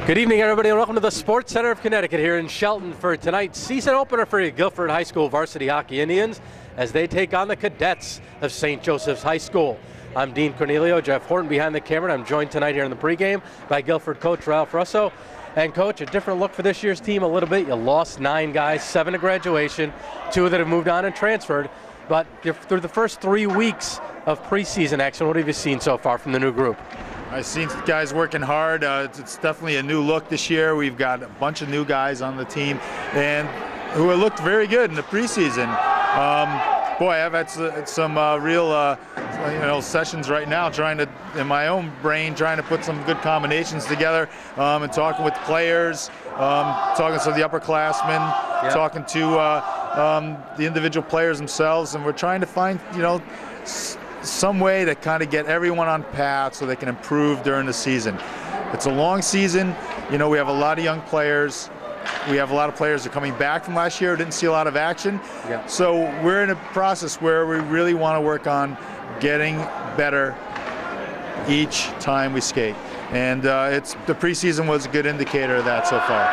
Good evening, everybody, and welcome to the Sports Center of Connecticut here in Shelton for tonight's season opener for your Guilford High School Varsity Hockey Indians as they take on the cadets of St. Joseph's High School. I'm Dean Cornelio, Jeff Horton behind the camera, and I'm joined tonight here in the pregame by Guilford coach Ralph Russo. And coach, a different look for this year's team a little bit. You lost 9 guys, 7 to graduation, 2 that have moved on and transferred. But through the first 3 weeks of preseason action, what have you seen so far from the new group? I've seen guys working hard. It's definitely a new look this year. We've got a bunch of new guys on the team and who have looked very good in the preseason. Boy, I've had some real sessions right now trying to, in my own brain, trying to put some good combinations together and talking with players, talking to the upperclassmen, talking to the individual players themselves, and we're trying to find, some way to kind of get everyone on path so they can improve during the season. It's a long season. We have a lot of young players. We have a lot of players that are coming back from last year, didn't see a lot of action. Yeah. So we're in a process where we really want to work on getting better each time we skate. And the preseason was a good indicator of that so far.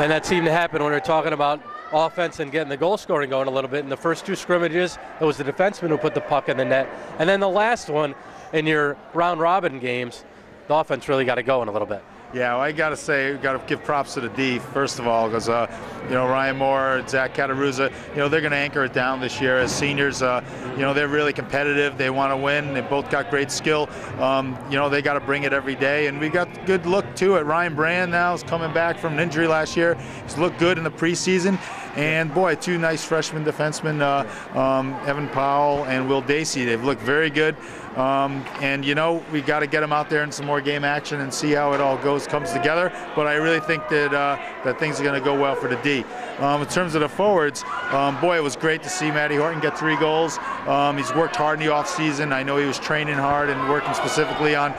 And that seemed to happen when we were talking about offense and getting the goal scoring going a little bit. In the first 2 scrimmages, it was the defenseman who put the puck in the net. And then the last one, in your round robin games, the offense really got it going a little bit. Yeah, well, I got to say, got to give props to the D, first of all, because, Ryan Moore, Zach Cataruza, they're going to anchor it down this year as seniors. They're really competitive. They want to win. They both got great skill. They got to bring it every day. And we got good look, too, at Ryan Brand now. He's coming back from an injury last year. He's looked good in the preseason. And, boy, 2 nice freshman defensemen, Evan Powell and Will Dacey. They've looked very good. We got to get them out there in some more game action and see how it all comes together. But I really think that things are going to go well for the D. In terms of the forwards, boy, it was great to see Matty Horton get 3 goals. He's worked hard in the off season. I know he was training hard and working specifically on,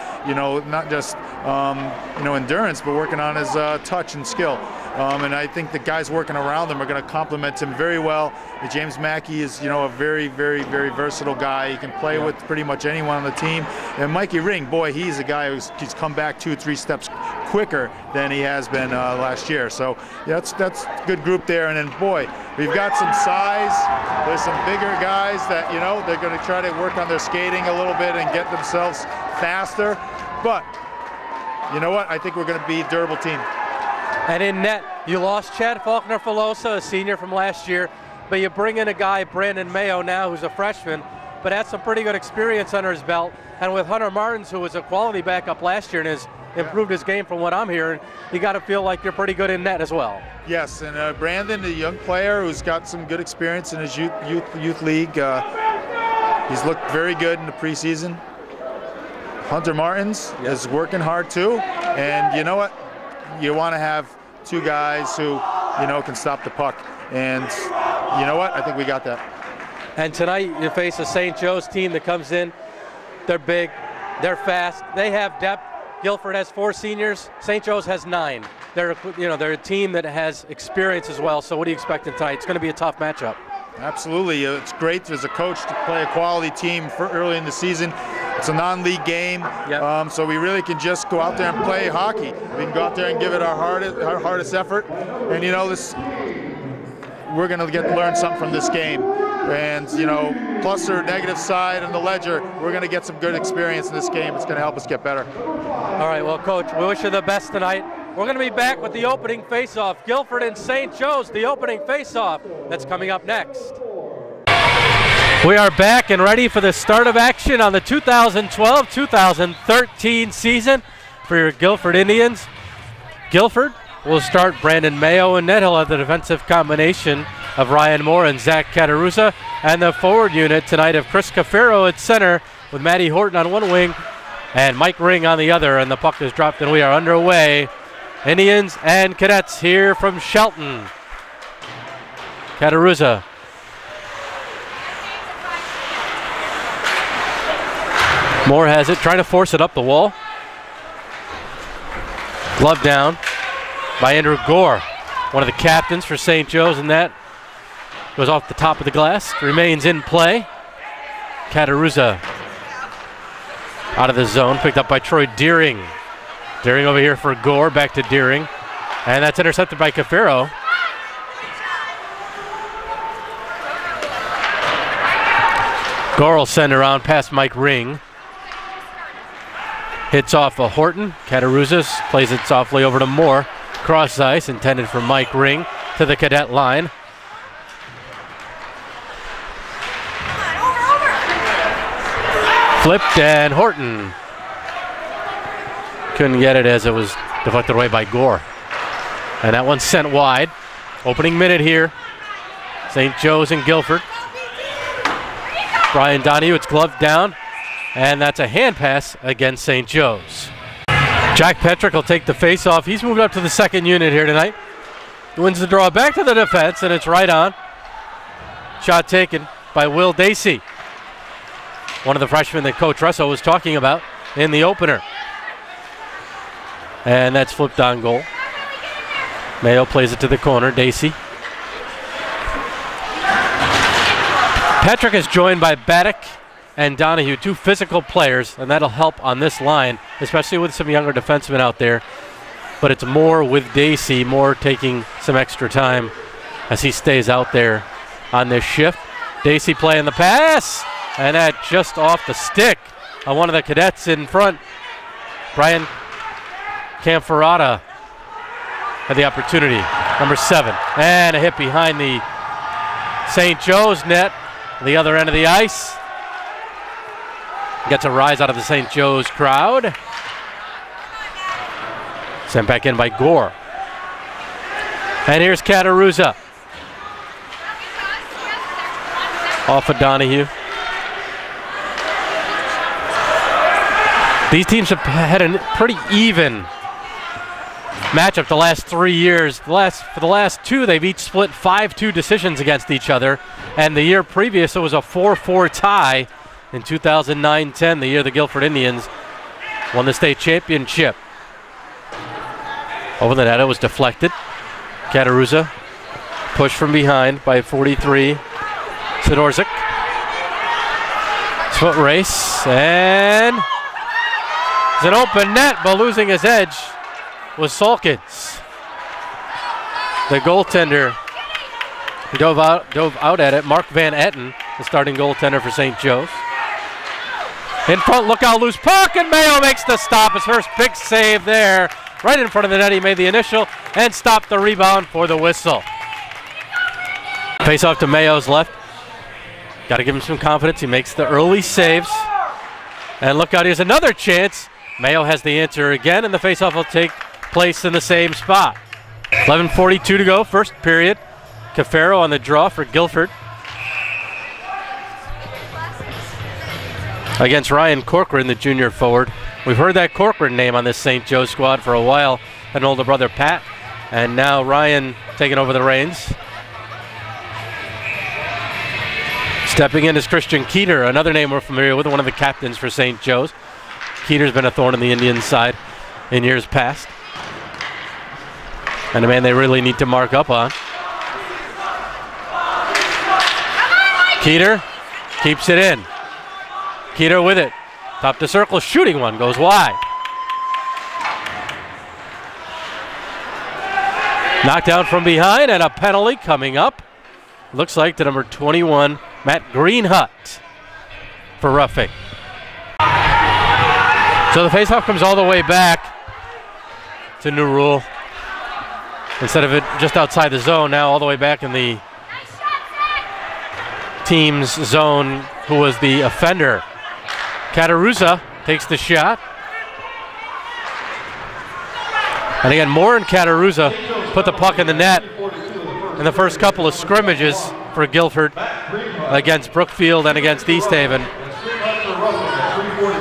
not just endurance, but working on his touch and skill. And I think the guys working around him are going to complement him very well. James Mackey is, a very, very, very versatile guy. He can play with pretty much anyone on the team. And Mikey Ring, boy, he's a guy he's come back 2 or 3 steps quicker than he has been last year. So that's a good group there. And then, boy, we've got some size. There's some bigger guys that, they're going to try to work on their skating a little bit and get themselves faster. But you know what? I think we're going to be a durable team. And in net, you lost Chad Faulkner-Filosa, a senior from last year, but you bring in a guy, Brandon Mayo, now who's a freshman, but had some pretty good experience under his belt. And with Hunter Martins, who was a quality backup last year and has improved his game from what I'm hearing, you got to feel like you're pretty good in net as well. Yes, and Brandon, a young player who's got some good experience in his youth league. He's looked very good in the preseason. Hunter Martins is working hard too, and you know what? You want to have 2 guys who, can stop the puck. And you know what? I think we got that. And tonight you face a St. Joe's team that comes in. They're big, they're fast, they have depth. Guilford has 4 seniors, St. Joe's has 9. They're a team that has experience as well. So what are you expecting tonight? It's going to be a tough matchup. Absolutely. It's great as a coach to play a quality team for early in the season. It's a non-league game, so we really can just go out there and play hockey. We can go out there and give it our hardest effort, and we're going to learn something from this game. And plus or negative side on the ledger, we're going to get some good experience in this game. It's going to help us get better. All right, well, Coach, we wish you the best tonight. We're going to be back with the opening face-off. Guilford and St. Joe's, the opening face-off. That's coming up next. We are back and ready for the start of action on the 2012-2013 season for your Guilford Indians. Guilford will start Brandon Mayo in net. He'll have the defensive combination of Ryan Moore and Zach Cataruza. And the forward unit tonight of Chris Cafaro at center with Matty Horton on one wing and Mike Ring on the other. And the puck is dropped and we are underway. Indians and Cadets here from Shelton. Cataruza. Moore has it, trying to force it up the wall. Glove down by Andrew Gore, one of the captains for St. Joe's, and that goes off the top of the glass, remains in play. Cataruza out of the zone, picked up by Troy Deering. Deering over here for Gore, back to Deering. And that's intercepted by Cafaro. Gore will send around past Mike Ring. Hits off of Horton. Cataruzas plays it softly over to Moore. Cross ice intended for Mike Ring to the cadet line. Flipped and Horton couldn't get it as it was deflected away by Gore. And that one's sent wide. Opening minute here. St. Joe's and Guilford. Brian Donahue, it's gloved down. And that's a hand pass against St. Joe's. Jack Petrick will take the face-off. He's moved up to the second unit here tonight. Wins the draw back to the defense, and it's right on. Shot taken by Will Dacey, one of the freshmen that Coach Russo was talking about in the opener. And that's flipped on goal. Mayo plays it to the corner. Dacey. Petrick is joined by Baddock and Donahue, two physical players, and that'll help on this line, especially with some younger defensemen out there. But it's more with Dacey, more taking some extra time as he stays out there on this shift. Dacey playing the pass, and that just off the stick on one of the cadets in front. Brian Camferata had the opportunity, number 7. And a hit behind the St. Joe's net, the other end of the ice. Gets a rise out of the St. Joe's crowd. Sent back in by Gore. And here's Cataruza. Off of Donahue. These teams have had a pretty even matchup the last 3 years. For the last 2, they've each split 5-2 decisions against each other. And the year previous, it was a 4-4 tie. In 2009-10, the year the Guilford Indians won the state championship. Over the net, it was deflected. Cataruza pushed from behind by 43, Sidorczyk. Foot race, and it's an open net, but losing his edge was Salkins. The goaltender dove out at it. Mark Van Etten, the starting goaltender for St. Joe's. In front, look out, loose puck, and Mayo makes the stop. His first big save there. Right in front of the net, he made the initial and stopped the rebound for the whistle. Face off to Mayo's left. Got to give him some confidence. He makes the early saves. And look out, here's another chance. Mayo has the answer again, and the face-off will take place in the same spot. 11:42 to go, first period. Cafaro on the draw for Guilford. Against Ryan Corcoran, the junior forward. We've heard that Corcoran name on this St. Joe squad for a while. An older brother, Pat. And now Ryan taking over the reins. Stepping in is Christian Keeter, another name we're familiar with, one of the captains for St. Joe's. Keeter's been a thorn in the Indians' side in years past. And a man they really need to mark up on. Keeter keeps it in. Keeter with it. Top to circle, shooting one, goes wide. Knocked down from behind, and a penalty coming up. Looks like to number 21, Matt Greenhut, for roughing. So the faceoff comes all the way back. It's a new rule. Instead of it just outside the zone, now all the way back in the team's zone, who was the offender. Cataruza takes the shot. And again, Moore and Cataruza put the puck in the net in the first couple of scrimmages for Guilford against Brookfield and against East Haven.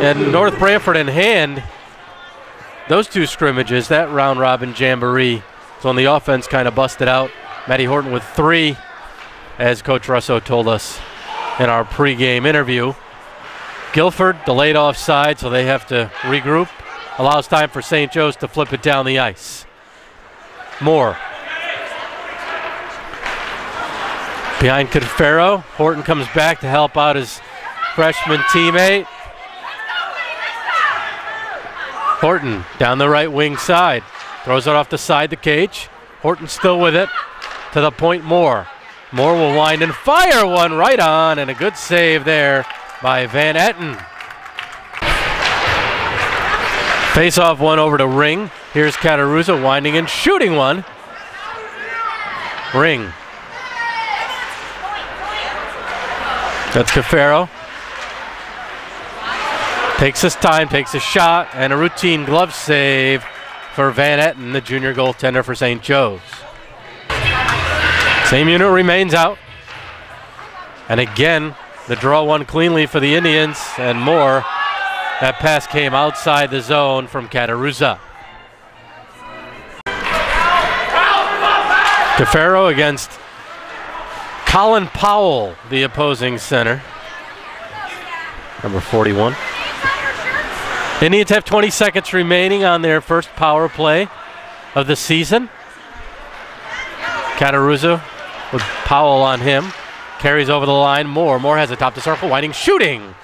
And North Branford in hand, those two scrimmages, that round robin jamboree. So on the offense kind of busted out. Matty Horton with 3, as Coach Russo told us in our pregame interview. Guilford delayed offside, so they have to regroup. Allows time for St. Joe's to flip it down the ice. Moore. Behind Cafaro. Horton comes back to help out his freshman teammate. Horton down the right wing side. Throws it off the side the cage. Horton still with it. To the point Moore. Moore will wind and fire one right on, and a good save there by Van Etten. Face-off one over to Ring. Here's Cataruza winding and shooting one. Ring. That's Cafaro. Takes his time, takes a shot, and a routine glove save for Van Etten, the junior goaltender for St. Joe's. Same unit remains out. And again, the draw won cleanly for the Indians, and more. That pass came outside the zone from Cataruza. Cafaro against Colin Powell, the opposing center. Number 41. Indians have 20 seconds remaining on their first power play of the season. Cataruza with Powell on him. Carries over the line. Moore has it top the circle. Winding, shooting.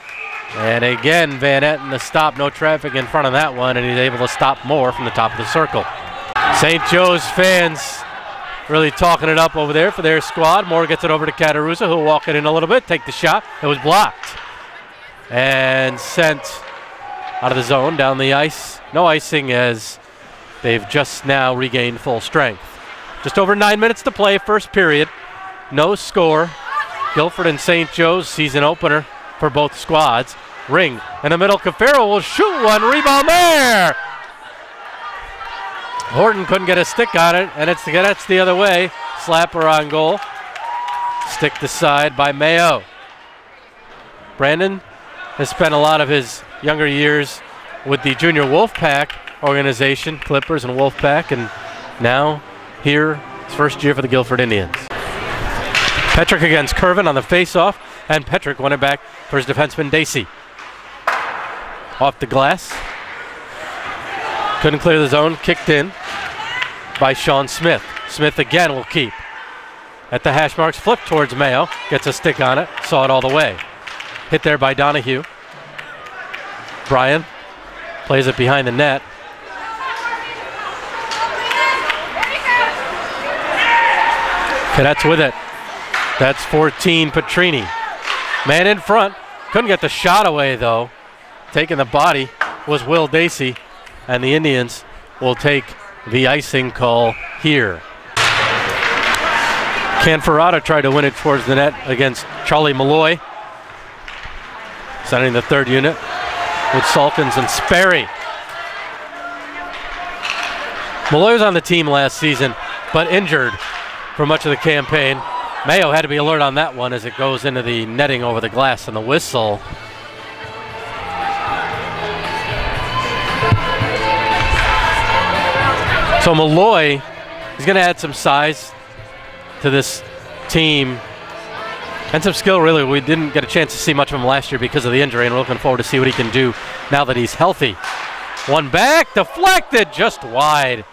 And again, Van Etten the stop. No traffic in front of that one, and he's able to stop Moore from the top of the circle. St. Joe's fans really talking it up over there for their squad. Moore gets it over to Cataruza, who'll walk it in a little bit, take the shot. It was blocked and sent out of the zone, down the ice. No icing as they've just now regained full strength. Just over 9 minutes to play, first period. No score. Guilford and St. Joe's season opener for both squads. Ring in the middle. Cafaro will shoot one. Rebound there. Horton couldn't get a stick on it, and that's the other way. Slapper on goal. Stick to side by Mayo. Brandon has spent a lot of his younger years with the Junior Wolfpack organization, Clippers and Wolfpack, and now here, his first year for the Guilford Indians. Petrick against Curvin on the face-off, and Petrick won it back for his defenseman Dacey. Off the glass. Couldn't clear the zone, kicked in by Sean Smith. Smith again will keep. At the hash marks, flip towards Mayo, gets a stick on it, saw it all the way. Hit there by Donahue. Bryan plays it behind the net. Cadets with it. That's 14, Petrini. Man in front. Couldn't get the shot away, though. Taking the body was Will Dacey, and the Indians will take the icing call here. Canferrata tried to win it towards the net against Charlie Malloy. Sending the third unit with Salkins and Sperry. Malloy was on the team last season, but injured for much of the campaign. Mayo had to be alert on that one as it goes into the netting over the glass and the whistle. So Malloy, he's going to add some size to this team and some skill, really. We didn't get a chance to see much of him last year because of the injury, and we're looking forward to see what he can do now that he's healthy. One back, deflected, just wide.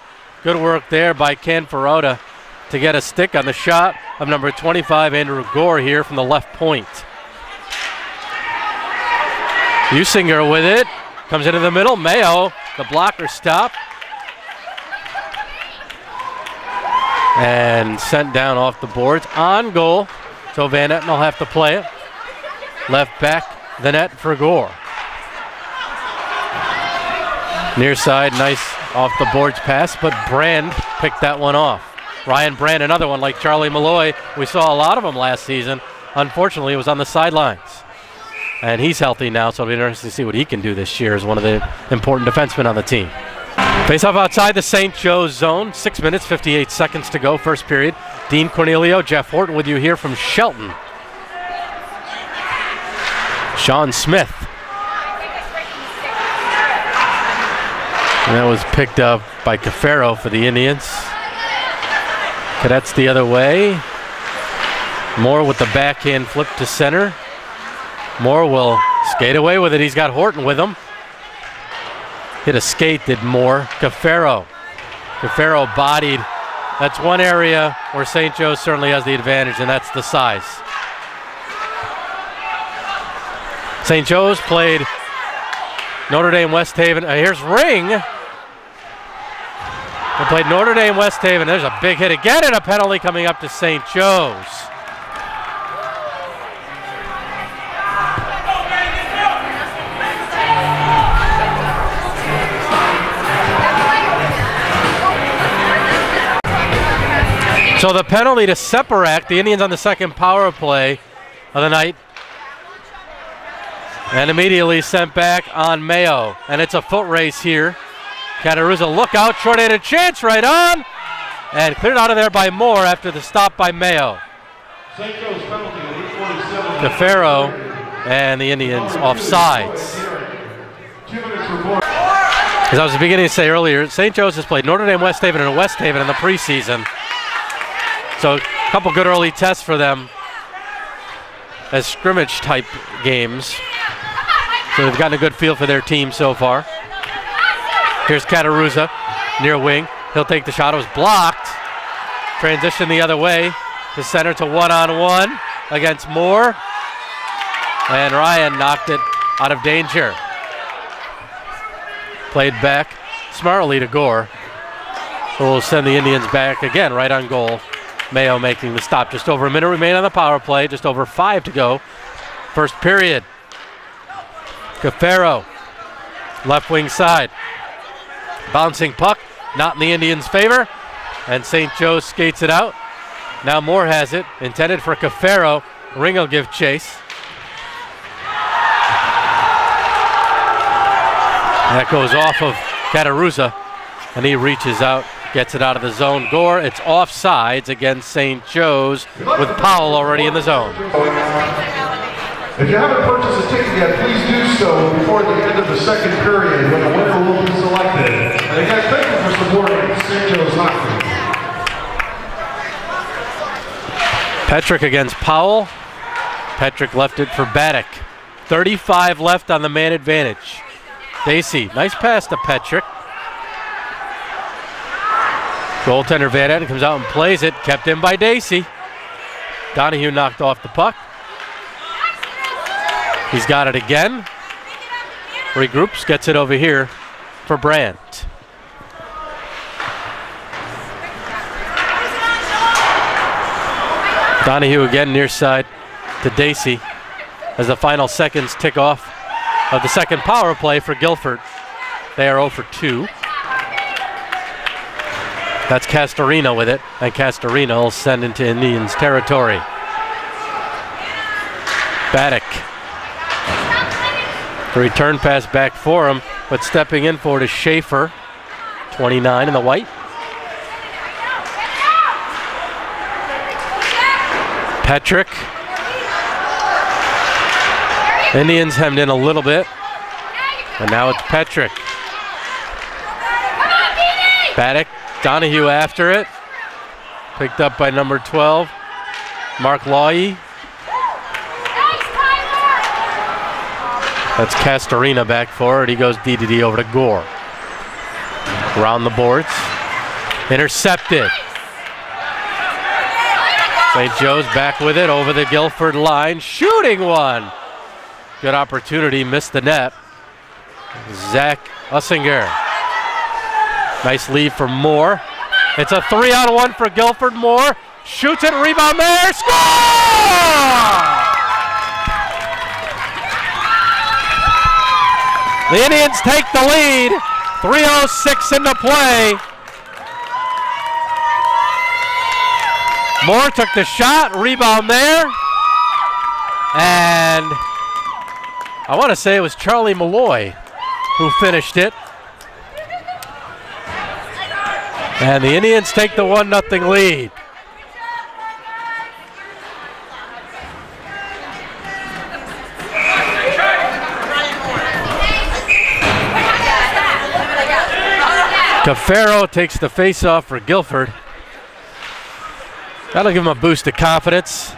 Good work there by Canferrata to get a stick on the shot of number 25, Andrew Gore, here from the left point. Usinger with it, comes into the middle. Mayo, the blocker stop. And sent down off the boards on goal. So Van Etten will have to play it. Left back the net for Gore. Near side, nice off the boards pass, but Brand picked that one off. Ryan Brand, another one like Charlie Malloy. We saw a lot of him last season. Unfortunately, he was on the sidelines. And he's healthy now, so it'll be interesting to see what he can do this year as one of the important defensemen on the team. Face-off outside the St. Joe's zone. 6 minutes, 58 seconds to go, first period. Dean Cornelio, Jeff Horton with you here from Shelton. Sean Smith. And that was picked up by Cafaro for the Indians. Cadets the other way. Moore with the backhand flip to center. Moore will skate away with it. He's got Horton with him. Hit a skate, did Moore. Cafaro bodied. That's one area where St. Joe's certainly has the advantage, and that's the size. St. Joe's played Notre Dame West Haven. Here's Ring. They played Notre Dame West Haven. There's a big hit again and a penalty coming up to St. Joe's. So the penalty to Separack, the Indians on the second power play of the night. And immediately sent back on Mayo. And it's a foot race here. Cataruza, look out, short-handed chance right on. And cleared out of there by Moore after the stop by Mayo. DeFaro and the Indians offsides. As I was beginning to say earlier, St. Joe's has played Notre Dame West Haven and West Haven in the preseason. So a couple good early tests for them as scrimmage type games. So they've gotten a good feel for their team so far. Here's Cataruza, near wing. He'll take the shot. It was blocked. Transition the other way. The center to one-on-one against Moore. And Ryan knocked it out of danger. Played back smartly to Gore, who will send the Indians back again right on goal. Mayo making the stop. Just over a minute remain on the power play. Just over 5 to go. First period. Cafaro, left wing side. Bouncing puck, not in the Indians' favor. And St. Joe skates it out. Now Moore has it, intended for Cafaro. Ring will give chase. That goes off of Cataruza, and he reaches out. Gets it out of the zone. Gore, it's offsides against St. Joe's with Powell already in the zone. If you haven't purchased a ticket yet, please do so before the end of the second period when the winner will be selected. And again, thank you for supporting St. Joe's hockey. Petrick against Powell. Petrick left it for Baddock. 35 left on the man advantage. Dacey, nice pass to Petrick. Goaltender Van Etten comes out and plays it, kept in by Dacey. Donahue knocked off the puck. He's got it again. Regroups, gets it over here for Brandt. Donahue again near side to Dacey as the final seconds tick off of the second power play for Guilford. They are 0 for 2. That's Castorina with it, and Castorina will send into Indians territory. Baddock. The return pass back for him, but stepping in for it is Schaefer, 29 in the white. Petrick. Indians hemmed in a little bit, and now it's Petrick. Baddock. Donahue after it. Picked up by number 12, Mark Lawye. That's Castorina back forward. He goes D-to-D over to Gore. Around the boards. Intercepted. St. Joe's back with it over the Guilford line. Shooting one. Good opportunity, missed the net. Zach Ussinger. Nice lead for Moore. It's a 3-on-1 for Guilford. Moore shoots it, rebound there, score! The Indians take the lead. 3:06 into play. Moore took the shot, rebound there. And I want to say it was Charlie Malloy who finished it. And the Indians take the 1-0 lead. Cafaro takes the face-off for Guilford. That'll give him a boost of confidence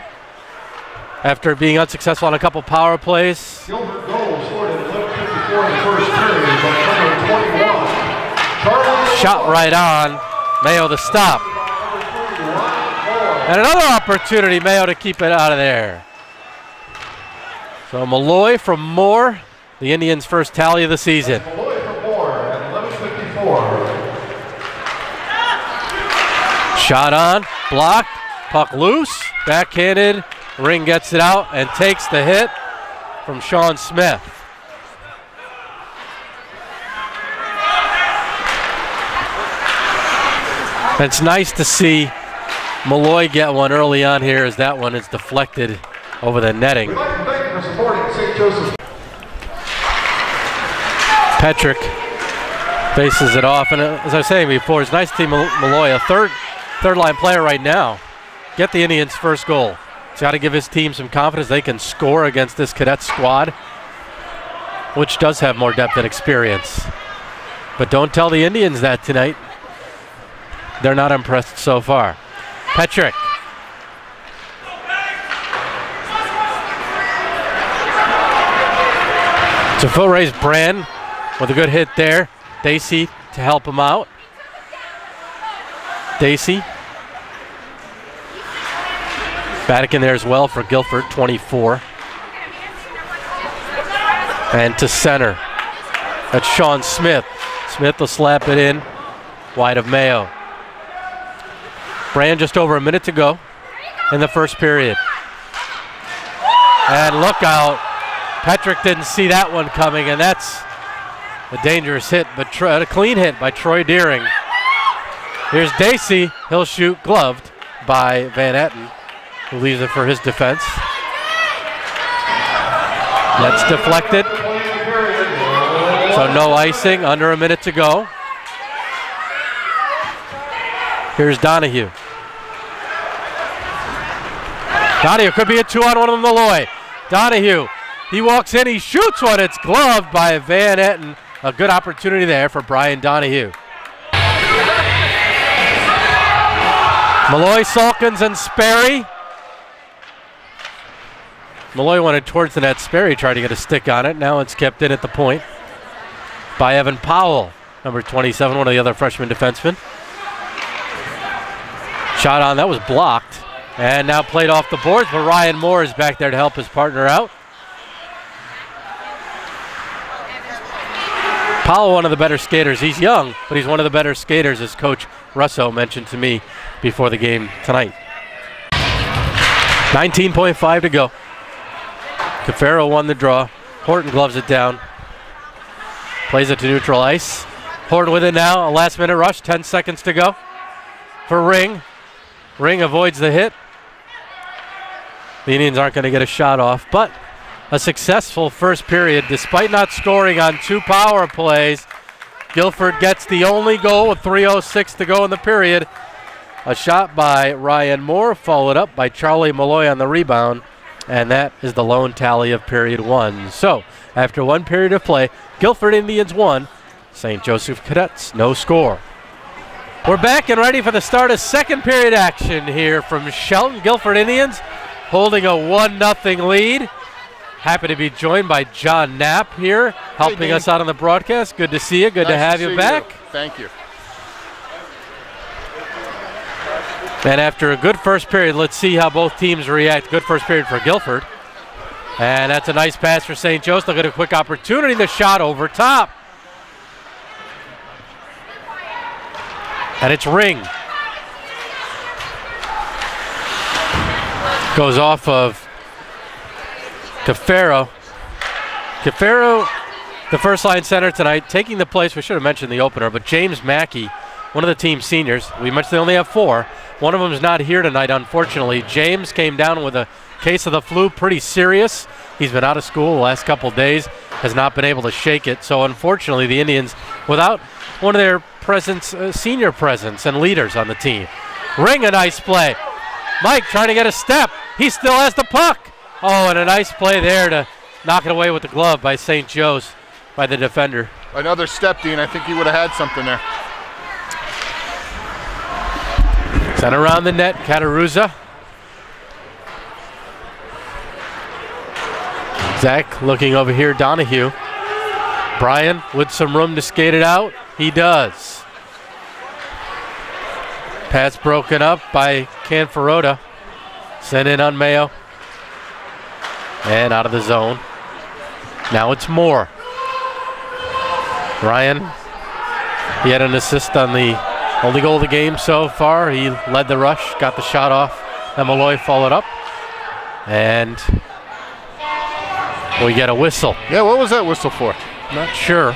after being unsuccessful on a couple power plays. Guilford goal scored at 11:54 in the first period by number 21. Shot right on. Mayo the stop. And another opportunity, Mayo to keep it out of there. So Malloy from Moore the Indians' first tally of the season. Malloy for 4 at 11:54. Shot on, blocked, puck loose, backhanded. Ring gets it out and takes the hit from Sean Smith. It's nice to see Malloy get one early on here, as that one is deflected over the netting. We'd like to thank you for supporting St. Joseph. Petrick faces it off, and as I was saying before, it's nice to see Malloy, a third line player right now, get the Indians' first goal. He's got to give his team some confidence they can score against this cadet squad, which does have more depth and experience. But don't tell the Indians that tonight. They're not impressed so far. Petrick. It's a full raise. Brand with a good hit there. Dacey to help him out. Dacey. Back in there as well for Guilford, 24. And to center. That's Sean Smith. Smith will slap it in wide of Mayo. Brand just over a minute to go in the first period. And look out. Petrick didn't see that one coming, and that's a dangerous hit, but a clean hit by Troy Deering. Here's Dacey. He'll shoot, gloved by Van Etten, who leaves it for his defense. That's deflected. So no icing, under a minute to go. Here's Donahue. Donahue could be a 2-on-1 on Malloy. Donahue, he walks in, he shoots one. It's gloved by Van Etten. A good opportunity there for Brian Donahue. Malloy, Salkins, and Sperry. Malloy wanted towards the net. Sperry tried to get a stick on it. Now it's kept in at the point by Evan Powell, number 27, one of the other freshman defensemen. Shot on, that was blocked. And now played off the boards, but Ryan Moore is back there to help his partner out. Powell, one of the better skaters. He's young, but he's one of the better skaters, as Coach Russo mentioned to me before the game tonight. 19.5 to go. Cafaro won the draw. Horton gloves it down. Plays it to neutral ice. Horton with it now, a last-minute rush, 10 seconds to go for Ring. Ring avoids the hit. The Indians aren't going to get a shot off, but a successful first period despite not scoring on 2 power plays. Guilford gets the only goal with 3:06 to go in the period. A shot by Ryan Moore, followed up by Charlie Malloy on the rebound, and that is the lone tally of period 1. So, after 1 period of play, Guilford Indians 1, St. Joseph Cadets no score. We're back and ready for the start of second period action here from Shelton. Guilford Indians holding a 1-0 lead. Happy to be joined by John Knapp here, helping us out on the broadcast. Good to see you. Good to have you back. Thank you. And after a good first period, let's see how both teams react. Good first period for Guilford. And that's a nice pass for St. Joseph. Look at a quick opportunity. The shot over top. And it's Ring. Goes off of Cafaro. Cafaro, the first line center tonight, taking the place, we should have mentioned the opener, but James Mackey, one of the team's seniors. We mentioned they only have 4. One of them is not here tonight, unfortunately. James came down with a case of the flu, pretty serious. He's been out of school the last couple days, has not been able to shake it. So unfortunately, the Indians, without one of their senior presence and leaders on the team. Ring, a nice play. Mike trying to get a step. He still has the puck. Oh, and a nice play there to knock it away with the glove by St. Joe's, by the defender. Another step, Dean. I think he would have had something there. Sent around the net, Cataruzza. Zach looking over here, Donahue. Brian with some room to skate it out. He does. Pass broken up by Canferota. Sent in on Mayo. And out of the zone. Now it's Moore. Ryan, he had an assist on the only goal of the game so far. He led the rush, got the shot off, and Malloy followed up. And we get a whistle. Yeah, what was that whistle for? Not sure.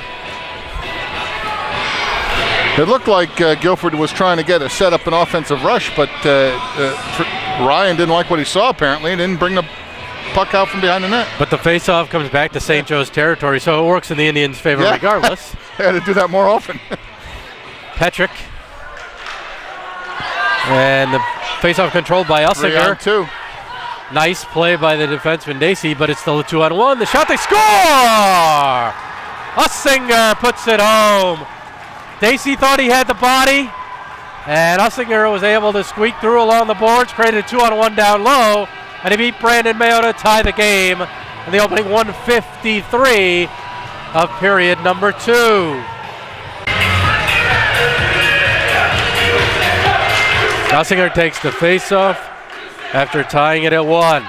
It looked like Guilford was trying to set up an offensive rush, but Ryan didn't like what he saw apparently and didn't bring the puck out from behind the net. But the face-off comes back to St. Joe's territory, so it works in the Indians' favor regardless. They had to do that more often. Petrick. And the face-off controlled by Ussinger. 3-on-2. Nice play by the defenseman Dacey, but it's still a 2-on-1. The shot, they score! Ussinger puts it home. Dacey thought he had the body, and Ussinger was able to squeak through along the boards, created a 2-on-1 down low, and he beat Brandon Mayo to tie the game in the opening 1:53 of period number 2. Ussinger takes the faceoff after tying it at 1.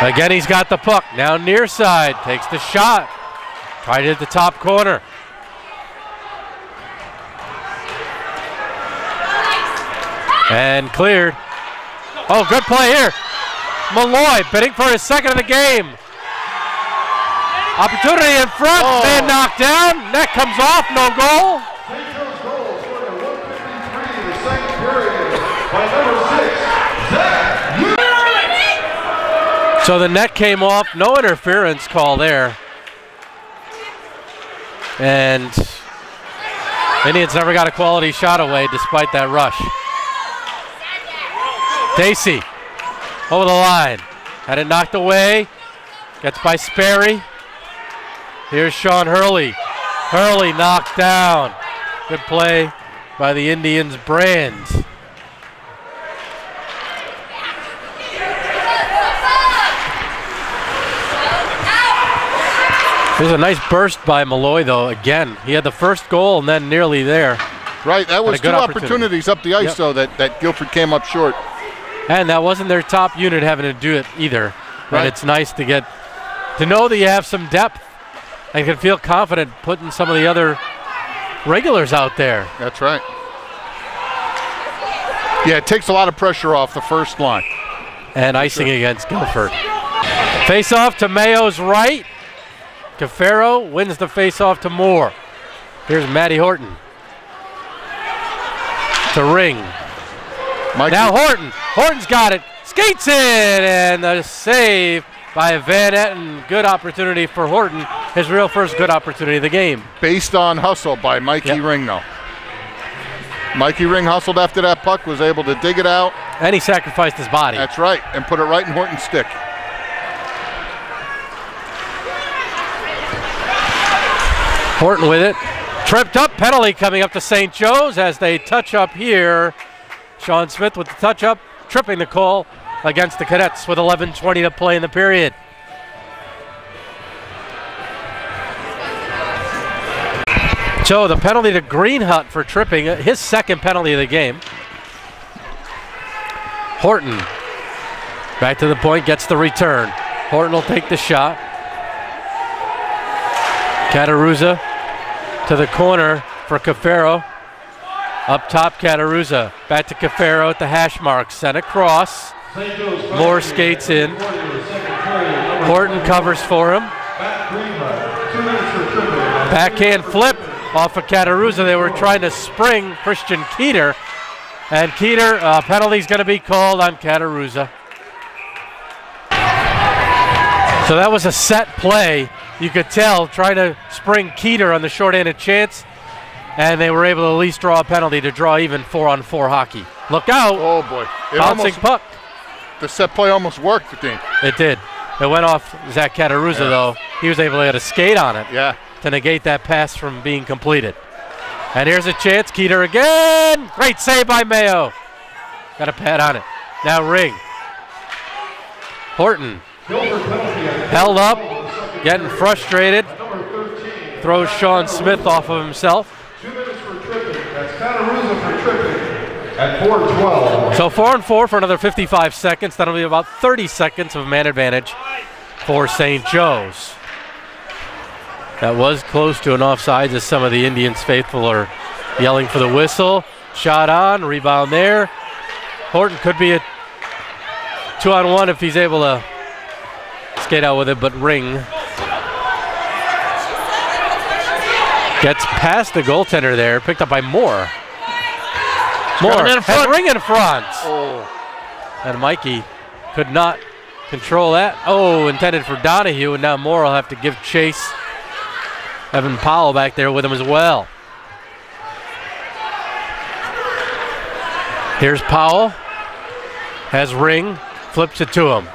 Again, he's got the puck. Now near side, takes the shot. Tried it at the top corner. And cleared. Oh, good play here. Malloy bidding for his second of the game. Opportunity in front, man knocked down. Net comes off, no goal. St. Joe's goal scored at 1:53 in the second period by number 6, Zach. So the net came off, no interference call there. And Indians never got a quality shot away despite that rush. Dacey over the line, had it knocked away, gets by Sperry. Here's Sean Hurley. Hurley knocked down. Good play by the Indians' Brands. There's a nice burst by Malloy, though, again. He had the first goal and then nearly there. Right, that was 2 opportunities up the ice, though, that Guilford came up short. And that wasn't their top unit having to do it either. Right. And it's nice to know that you have some depth and can feel confident putting some of the other regulars out there. That's right. Yeah, it takes a lot of pressure off the first line. And icing against Guilford. Face-off to Mayo's right. Cafaro wins the face-off to Moore. Here's Matty Horton. To Ring. Now Horton. Horton's got it. Skates in, and the save by Van Etten. Good opportunity for Horton. His real first good opportunity of the game. Based on hustle by Mikey Ring, though. Mikey Ring hustled after that puck, was able to dig it out. And he sacrificed his body. That's right, and put it right in Horton's stick. Horton with it. Tripped up, penalty coming up to St. Joe's as they touch up here. Sean Smith with the touch up, tripping the call against the Cadets with 11:20 to play in the period. So the penalty to Greenhut for tripping, his second penalty of the game. Horton back to the point, gets the return. Horton will take the shot. Cataruzza to the corner for Cafaro. Up top, Cataruzza. Back to Cafaro at the hash mark. Sent across. Moore skates in. Horton covers for him. Backhand flip off of Cataruzza. They were trying to spring Christian Keeter. And Keeter, penalty's going to be called on Cataruzza. So that was a set play. You could tell, trying to spring Keeter on the short-handed chance. And they were able to at least draw a penalty to draw even 4-on-4 hockey. Look out. Oh, boy. Bouncing puck. The set play almost worked, Dean. It did. It went off Zach Cataruzza, though. He was able to get a skate on it to negate that pass from being completed. And here's a chance. Keeter again. Great save by Mayo. Got a pad on it. Now Ring. Horton. Held up. Getting frustrated. Throws Sean Smith off of himself. 2 minutes for tripping. That's Cataruzza for tripping. at 4:12. So 4 and 4 for another 55 seconds. That'll be about 30 seconds of man advantage for St. Joe's. That was close to an offsides as some of the Indians faithful are yelling for the whistle. Shot on, rebound there. Horton could be a 2-on-1 if he's able to skate out with it, but Ring gets past the goaltender there, picked up by Moore. Moore has Ring in front. Oh. And Mikey could not control that. Oh, intended for Donahue, and now Moore will have to give chase. Evan Powell back there with him as well. Here's Powell. Has Ring, flips it to him.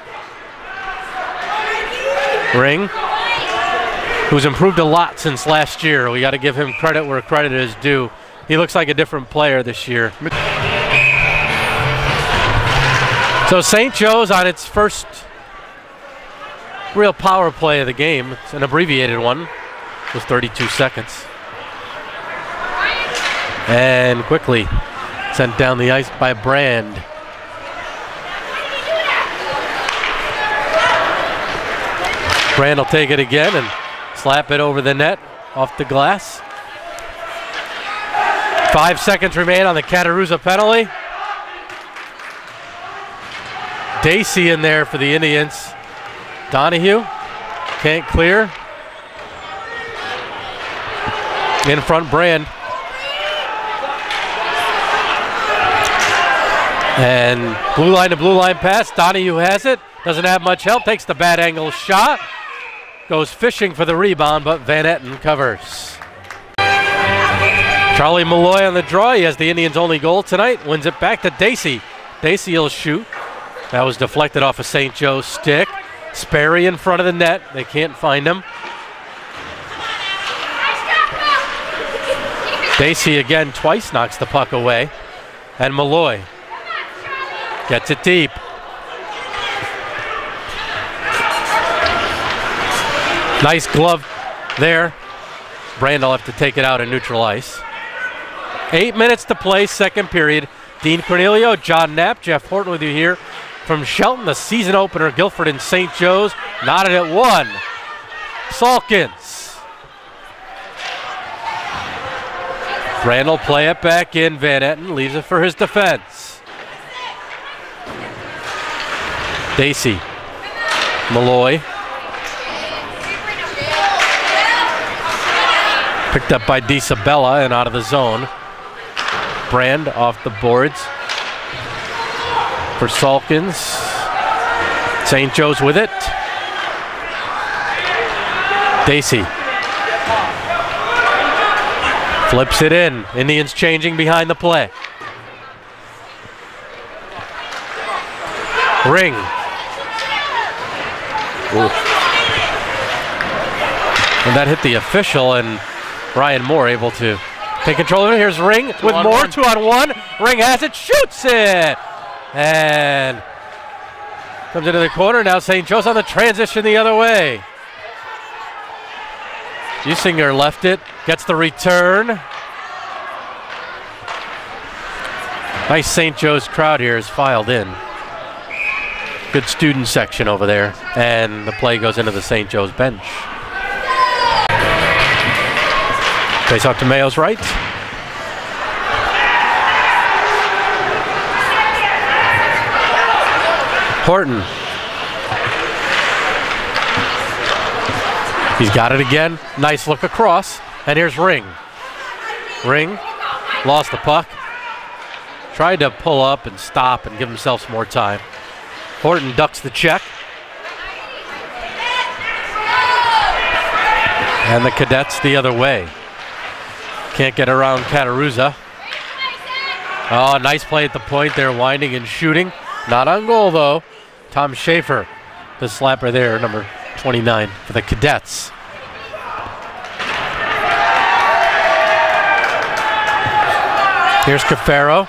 Ring, who's improved a lot since last year. We got to give him credit where credit is due. He looks like a different player this year. So St. Joe's on its first real power play of the game. It's an abbreviated one with 32 seconds. And quickly sent down the ice by Brand. Brand will take it again and slap it over the net off the glass. 5 seconds remain on the Cataruza penalty. Dacey in there for the Indians. Donahue can't clear. In front, Brand. And blue line to blue line pass. Donahue has it. Doesn't have much help. Takes the bad angle shot. Goes fishing for the rebound, but Van Etten covers. Charlie Malloy on the draw. He has the Indians' only goal tonight. Wins it back to Dacey. Dacey will shoot. That was deflected off a St. Joe's stick. Sperry in front of the net. They can't find him. Dacey again twice knocks the puck away. And Malloy gets it deep. Nice glove there. Brand will have to take it out in neutral ice. 8 minutes to play, second period. Dean Cornelio, John Knapp, Jeff Horton with you here from Shelton, the season opener, Guilford and St. Joe's. Knotted at 1. Salkins. Brand will play it back in. Van Etten leaves it for his defense. Dacey. Malloy. Picked up by DiSabella and out of the zone. Brand off the boards for Salkins. St. Joe's with it. Dacey flips it in. Indians changing behind the play. Ring. Ooh. And that hit the official, and Ryan Moore able to take control of it. Here's Ring with Moore, 2-on-1. Ring has it, shoots it, and comes into the corner. Now St. Joe's on the transition the other way. Usinger left it, gets the return. Nice St. Joe's crowd here is filed in. Good student section over there, and the play goes into the St. Joe's bench. Face off to Mayo's right. Horton. He's got it again. Nice look across. And here's Ring. Ring lost the puck. Tried to pull up and stop and give himself some more time. Horton ducks the check. And the Cadets the other way. Can't get around Cataruza. Oh, nice play at the point there, winding and shooting. Not on goal, though. Tom Schaefer, the slapper there, number 29 for the Cadets. Here's Cafaro.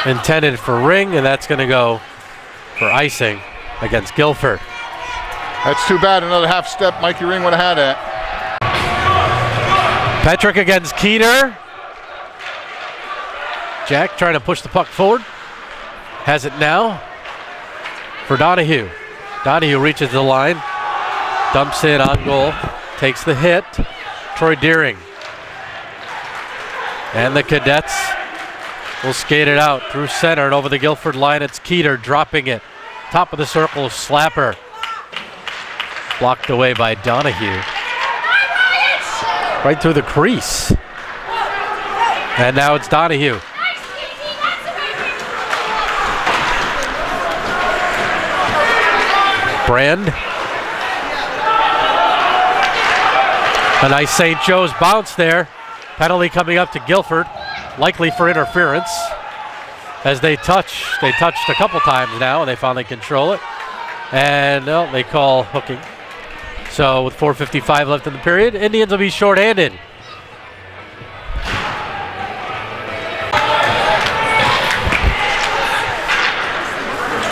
Intended for Ring, and that's going to go for icing against Guilford. That's too bad. Another half step Mikey Ring would have had it. Petrick against Keeter. Jack trying to push the puck forward. Has it now for Donahue. Donahue reaches the line. Dumps it on goal. Takes the hit. Troy Deering. And the Cadets will skate it out through center and over the Guilford line. It's Keeter dropping it. Top of the circle, slapper. Blocked away by Donahue. Right through the crease. And now it's Donahue. Brand. A nice St. Joe's bounce there. Penalty coming up to Guilford, likely for interference. As they touched a couple times now, and they finally control it. And they call hooking. So with 4:55 left in the period, Indians will be shorthanded.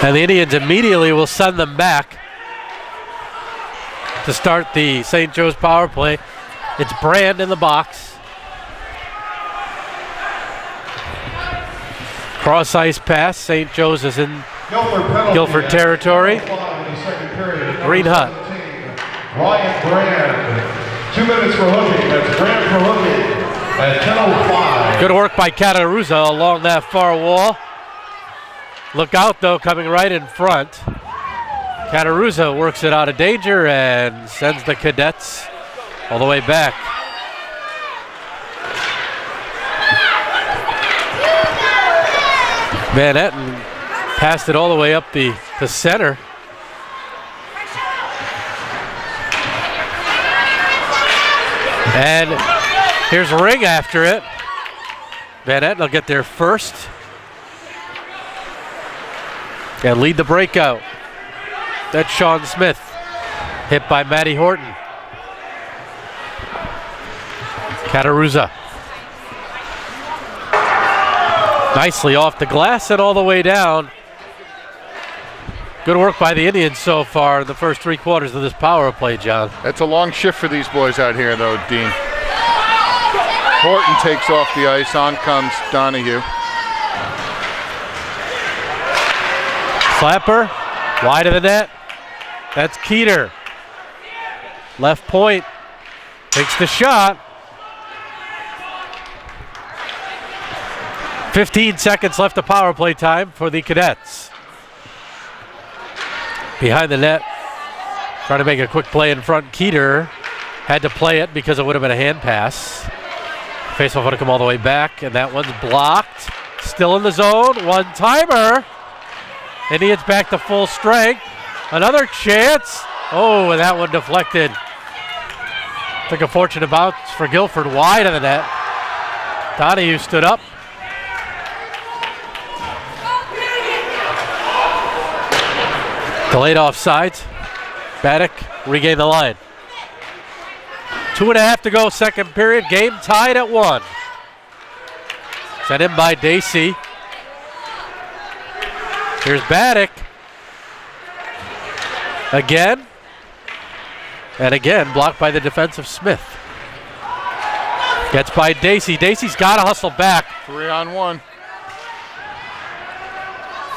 And the Indians immediately will send them back to start the St. Joe's power play. It's Brand in the box. Cross ice pass. St. Joe's is in Guilford territory. Green Hut. Ryan Brand. 2 minutes for hooking. That's Brand for hooking at 10:05. Good work by Cataruza along that far wall. Look out though, coming right in front. Cataruza works it out of danger and sends the Cadets all the way back. Van Etten passed it all the way up the center. And here's Ring after it. Van Etten will get there first and lead the breakout. That's Sean Smith, hit by Matty Horton. Cataruza. Nicely off the glass and all the way down. Good work by the Indians so far in the first 3 quarters of this power play, John. That's a long shift for these boys out here, though, Dean. Horton takes off the ice. On comes Donahue. Slapper, wide of the net. That's Keeter. Left point, takes the shot. 15 seconds left of power play time for the Cadets. Behind the net, trying to make a quick play in front. Keeter had to play it because it would have been a hand pass. Faceoff would have come all the way back, and that one's blocked. Still in the zone, one-timer. Indians back to full strength. Another chance. Oh, and that one deflected. Took a fortunate bounce for Guilford, wide of the net. Donahue stood up. Delayed offsides. Baddock regained the line. 2.5 to go, second period. Game tied at 1. Sent in by Dacey. Here's Baddock. Again. And again, blocked by the defensive Smith. Gets by Dacey. Dacey's got to hustle back. 3-on-1.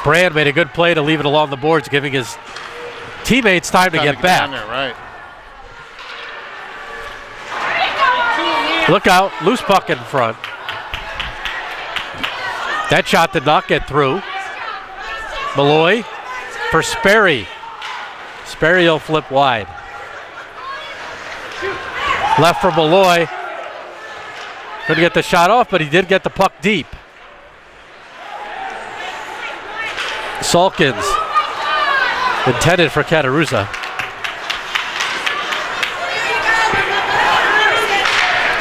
Brand made a good play to leave it along the boards, giving his teammates time to get back. Down there, right. Look out, loose puck in front. That shot did not get through. Malloy for Sperry. Sperry will flip wide. Left for Malloy. Couldn't get the shot off, but he did get the puck deep. Salkins, intended for Cataruza.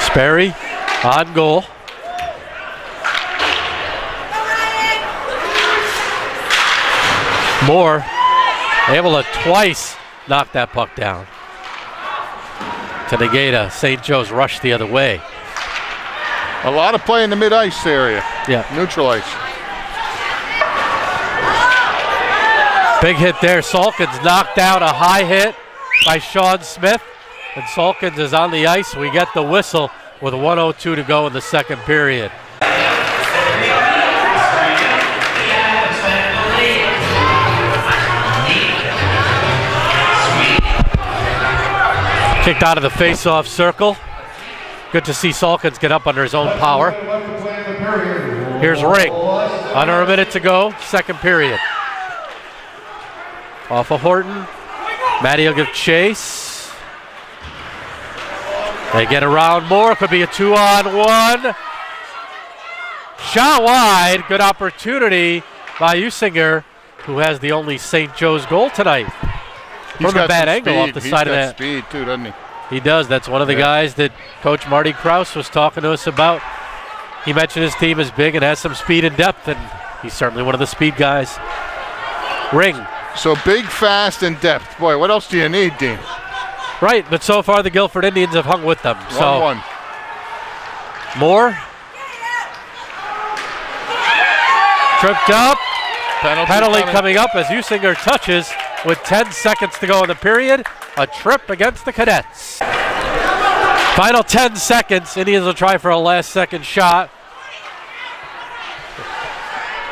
Sperry on goal. Moore able to twice knock that puck down. To negate a St. Joe's rush the other way. A lot of play in the mid-ice area. Yeah. Neutral ice. Big hit there. Salkins knocked out a high hit by Sean Smith. And Salkins is on the ice. We get the whistle with 1:02 to go in the second period. Kicked out of the face-off circle. Good to see Salkins get up under his own power. Here's Ring. Under a minute to go, second period. Off of Horton. Maddie will give chase. They get around more. Could be a 2-on-1. Shot wide. Good opportunity by Usinger, who has the only St. Joe's goal tonight. From a bad angle off the side of that. Speed too, doesn't he? He does. That's one of the guys that Coach Marty Krause was talking to us about. He mentioned his team is big and has some speed and depth, and he's certainly one of the speed guys. Ring. So big, fast, and depth. Boy, what else do you need, Dean? Right, but so far the Guilford Indians have hung with them. 1-1. Moore. Tripped up. Penalty coming up as Usinger touches with 10 seconds to go in the period. A trip against the Cadets. Final 10 seconds. Indians will try for a last-second shot.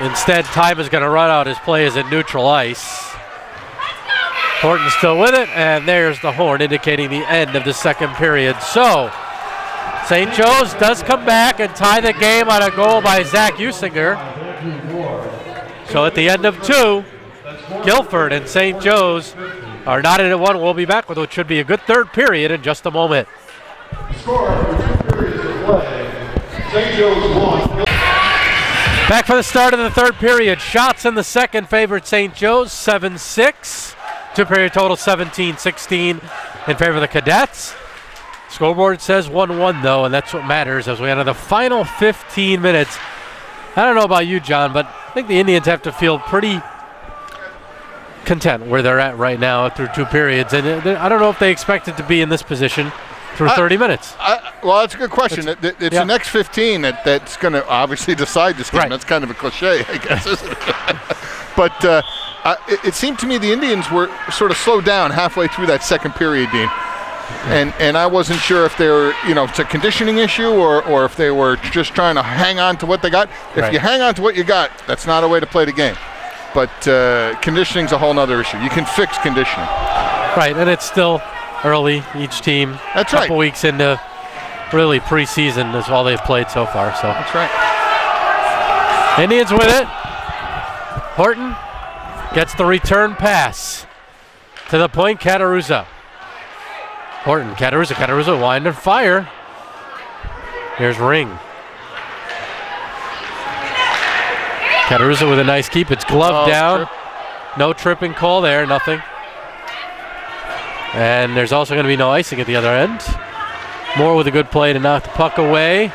Instead, time is going to run out. His play is at neutral ice. Horton's still with it, and there's the horn indicating the end of the second period. So, St. Joe's does come back and tie the game on a goal by Zach Usinger. So at the end of 2, Guilford and St. Joe's are knotted at 1. We'll be back with what should be a good third period in just a moment. Score after 2 periods of play. St. Joe's 1. Back for the start of the third period. Shots in the second favored St. Joe's, 7-6. Two-period total 17-16 in favor of the Cadets. Scoreboard says 1-1 though, and that's what matters as we enter the final 15 minutes. I don't know about you, John, but I think the Indians have to feel pretty content where they're at right now through 2 periods. And I don't know if they expected to be in this position through 30 minutes. Well, that's a good question. It's the next 15 that's going to obviously decide this game. Right. That's kind of a cliche, I guess, isn't it? But it seemed to me the Indians were sort of slowed down halfway through that second period, Dean. And I wasn't sure if they were, it's a conditioning issue or if they were just trying to hang on to what they got. If you hang on to what you got, that's not a way to play the game. But conditioning's a whole nother issue. You can fix conditioning. Right, and it's still early. Each team, a couple weeks into really preseason is all they've played so far. So that's right. Indians with it. Horton gets the return pass to the point. Cataruzza. Horton, Cataruzza, wind and fire. Here's Ring. Cataruzza with a nice keep. It's gloved down. Trip. No tripping call there, nothing. And there's also going to be no icing at the other end. Moore with a good play to knock the puck away.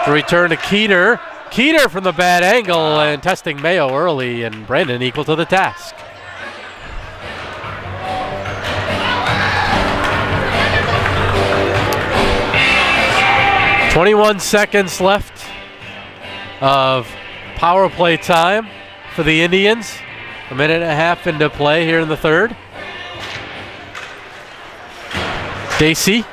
The return to Keeter. Keeter from the bad angle and testing Mayo early, and Brandon equal to the task. "21 seconds left of power play time for the Indians. A minute and a half into play here in the third. Dacey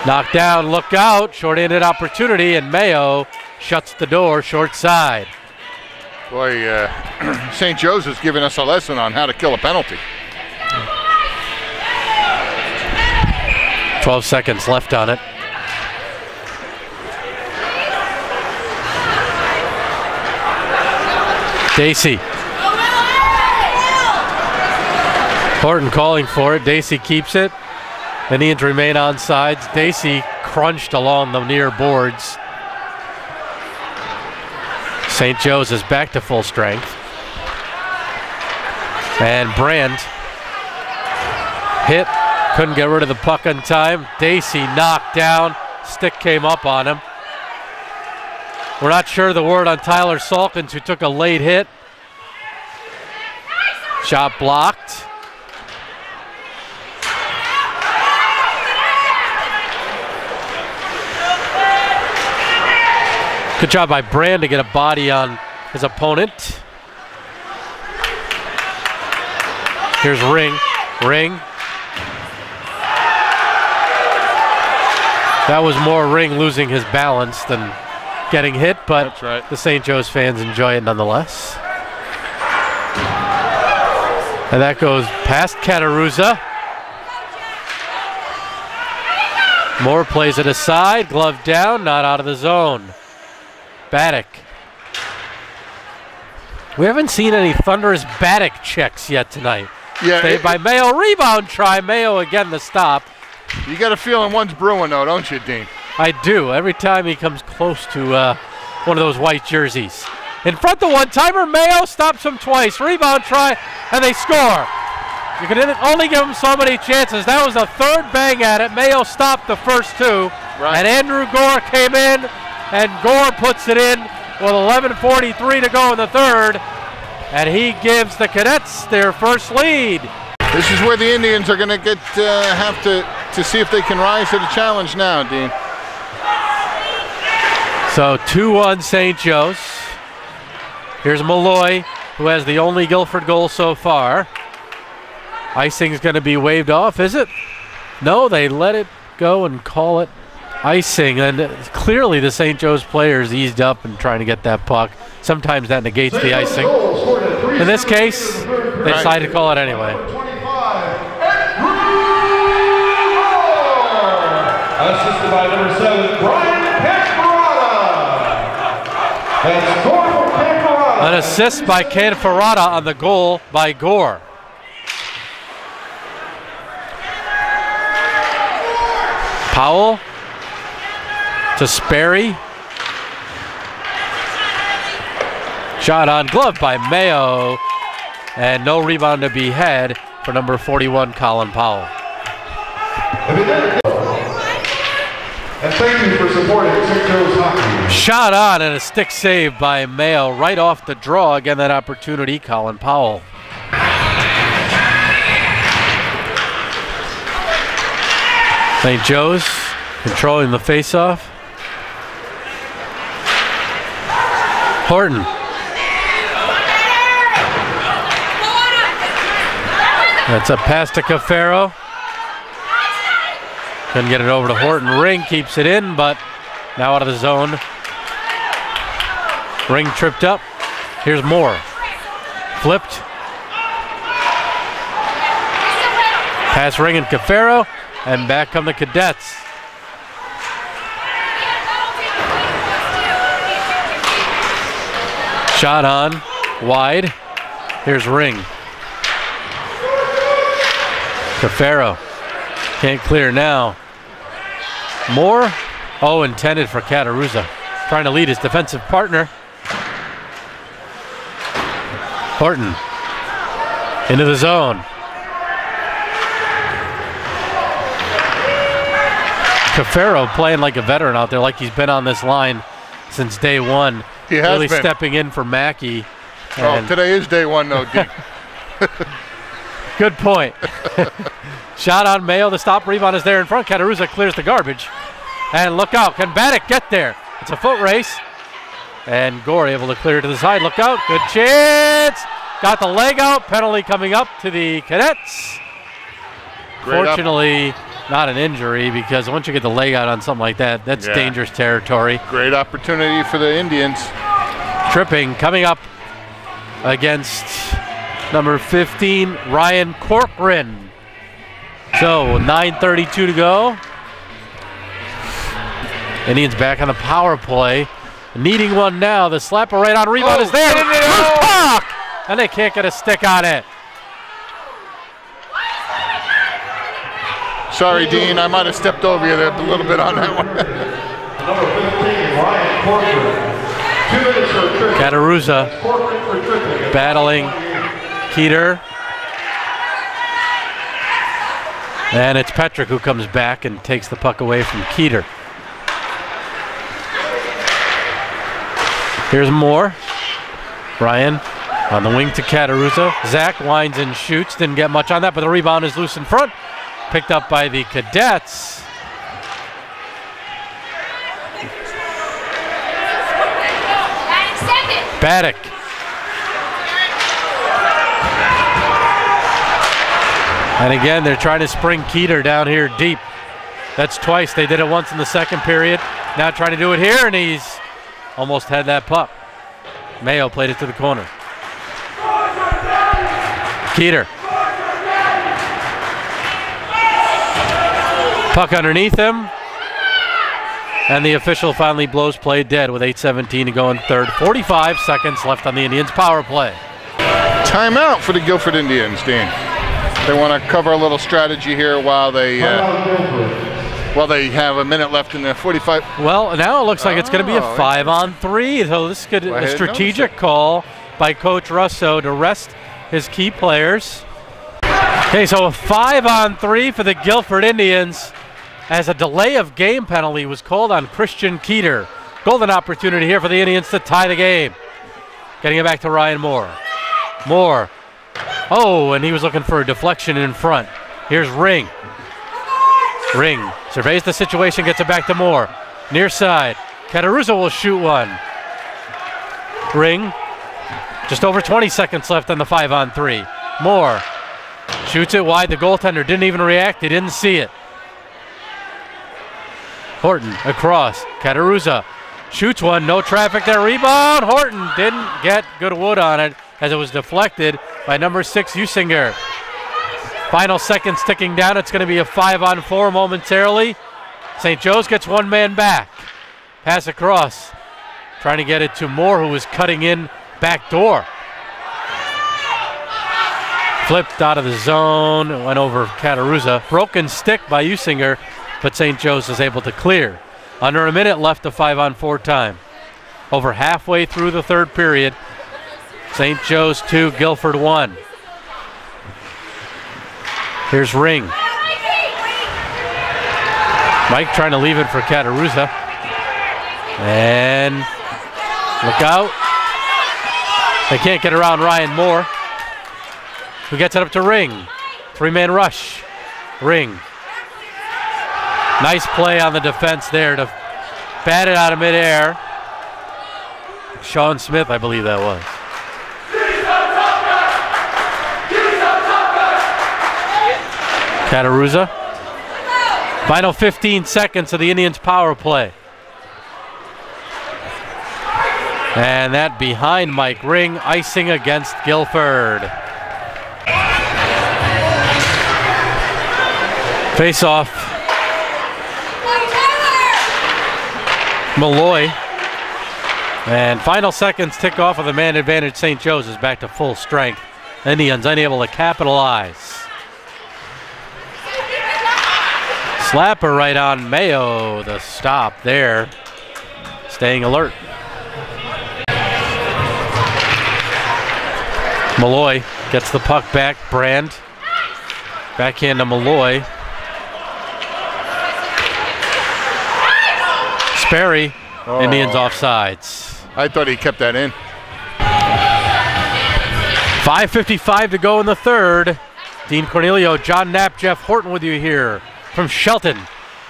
knocked down, look out, short-handed opportunity, and Mayo shuts the door short side. Boy, St. Joe's has given us a lesson on how to kill a penalty. 12 seconds left on it. Dacey. Horton calling for it. Dacey keeps it. The Indians remain on sides. Dacey crunched along the near boards. St. Joe's is back to full strength. And Brandt hit. Couldn't get rid of the puck in time. Dacey knocked down. Stick came up on him. We're not sure the word on Tyler Salkins, who took a late hit. Shot blocked. Good job by Brand to get a body on his opponent. Here's Ring. That was more Ring losing his balance than getting hit, but that's right. The St. Joe's fans enjoy it nonetheless. And that goes past Cataruza. Moore plays it aside, glove down, not out of the zone. Baddock. We haven't seen any thunderous Baddock checks yet tonight. Yeah. Saved by Mayo, rebound try. Mayo again the stop. You got a feeling one's brewing though, don't you, Dean? I do. Every time he comes close to one of those white jerseys. In front the one-timer, Mayo stops him twice. Rebound try, and they score. You can only give them so many chances. That was the third bang at it. Mayo stopped the first two. Right. And Andrew Gore came in, and Gore puts it in with 11:43 to go in the third. And he gives the Cadets their first lead. This is where the Indians are going to have to see if they can rise to the challenge now, Dean. So 2-1 St. Joe's. Here's Malloy, who has the only Guilford goal so far. Icing's going to be waved off, is it? No, they let it go and call it icing. And clearly the St. Joe's players eased up and trying to get that puck. Sometimes that negates the icing. In this case, they decided to call it anyway. Assisted by number 7, Brian Canferrata. That's Gore for Canferrata. An assist by Canferrata on the goal by Gore. Powell to Sperry. Shot on glove by Mayo. And no rebound to be had for number 41, Colin Powell. And thank you for supporting St. Joe's hockey. Shot on and a stick save by Mayo right off the draw. Again, that opportunity, Colin Powell. St. Joe's controlling the faceoff. Horton. That's a pass to Cafaro. Couldn't get it over to Horton. Ring keeps it in, but now out of the zone. Ring tripped up. Here's Moore. Flipped. Pass Ring and Cafaro, and back come the Cadets. Shot on, wide. Here's Ring. Cafaro can't clear now. Moore, oh, intended for Cataruza. Trying to lead his defensive partner. Horton into the zone. Cafaro playing like a veteran out there, like he's been on this line since day one. He has really been stepping in for Mackey. Oh, today is day one, though, Dean. Good point. Shot on Mayo. The stop rebound is there in front. Cataruza clears the garbage. And look out. Can Baddock get there? It's a foot race. And Gore able to clear to the side. Look out. Good chance. Got the leg out. Penalty coming up to the Cadets. Fortunately, not an injury, because once you get the leg out on something like that, that's dangerous territory. Great opportunity for the Indians. Tripping coming up against number 15, Ryan Corcoran. So 9:32 to go. Indians back on the power play. Needing one now. The slapper right on rebound is there. Puck! And they can't get a stick on it. Sorry, Dean. I might have stepped over you there a little bit on that one. Number 15, Ryan Corcoran. 2 minutes for tripping. Cataruza Corcoran for tripping. battling Keeter. And it's Petrick who comes back and takes the puck away from Keeter. Here's Moore. Ryan on the wing to Cataruza. Zach winds and shoots. Didn't get much on that, but the rebound is loose in front. Picked up by the Cadets. Baddock. And again, they're trying to spring Keeter down here deep. That's twice. They did it once in the second period. Now trying to do it here, and he's almost had that puck. Mayo played it to the corner. Keeter Puck underneath him. And the official finally blows play dead with 8:17 to go in third. 45 seconds left on the Indians' power play. Timeout for the Guilford Indians, Dean. They want to cover a little strategy here while they have a minute left in the 45. Well, now it looks like it's going to be a 5-on-3. So this could be a strategic call by Coach Russo to rest his key players. Okay, so a 5-on-3 for the Guilford Indians as a delay of game penalty was called on Christian Keeter. Golden opportunity here for the Indians to tie the game. Getting it back to Ryan Moore. Moore. Oh, and he was looking for a deflection in front. Here's Ring. Ring surveys the situation, gets it back to Moore. Near side. Cataruzza will shoot one. Ring. Just over 20 seconds left on the 5-on-3. Moore shoots it wide. The goaltender didn't even react. He didn't see it. Horton across. Cataruzza shoots one. No traffic there. Rebound. Horton didn't get good wood on it as it was deflected by number 6, Usinger. Final seconds ticking down. It's going to be a 5-on-4 momentarily. St. Joe's gets one man back. Pass across. Trying to get it to Moore, who was cutting in back door. Flipped out of the zone. Went over Cataruzza. Broken stick by Usinger, but St. Joe's is able to clear. Under a minute left of 5-on-4 time. Over halfway through the third period. St. Joe's 2, Guilford 1. Here's Ring. Mike trying to leave it for Cataruzza. And look out. They can't get around Ryan Moore, who gets it up to Ring. 3-man rush. Ring. Nice play on the defense there to bat it out of midair. Sean Smith, I believe that was. Cataruzza. Final 15 seconds of the Indians' power play. And that behind Mike Ring, icing against Guilford. Face off. Malloy. And final seconds tick off of the man advantage. St. Joe's is back to full strength. Indians unable to capitalize. Slapper right on Mayo. The stop there. Staying alert. Malloy gets the puck back. Brand. Backhand to Malloy. Sperry. Oh. Indians offsides. I thought he kept that in. 5:55 to go in the third. Dean Cornelio, John Knapp, Jeff Horton with you here from Shelton.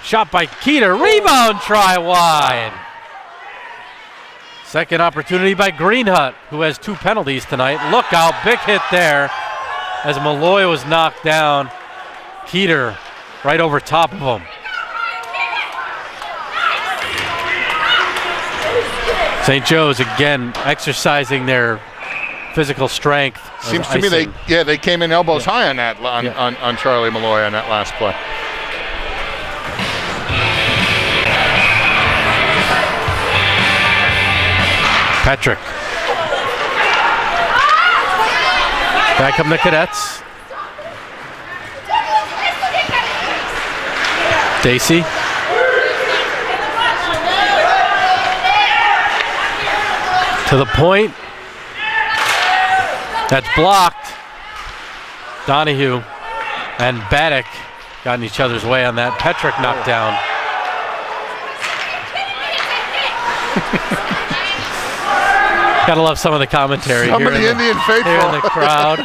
Shot by Keeter. Rebound try wide. Second opportunity by Greenhut, who has 2 penalties tonight. Look out, big hit there as Malloy was knocked down. Keeter right over top of him. St. Joe's again exercising their physical strength. Seems to me they came in elbows high on that on Charlie Malloy on that last play. Patrick. Back come the Cadets. Dacey. To the point. That's blocked. Donahue and Baddock got in each other's way on that. Petrick knocked down. Gotta love some of the commentary some here of the Indian faithful here in the crowd.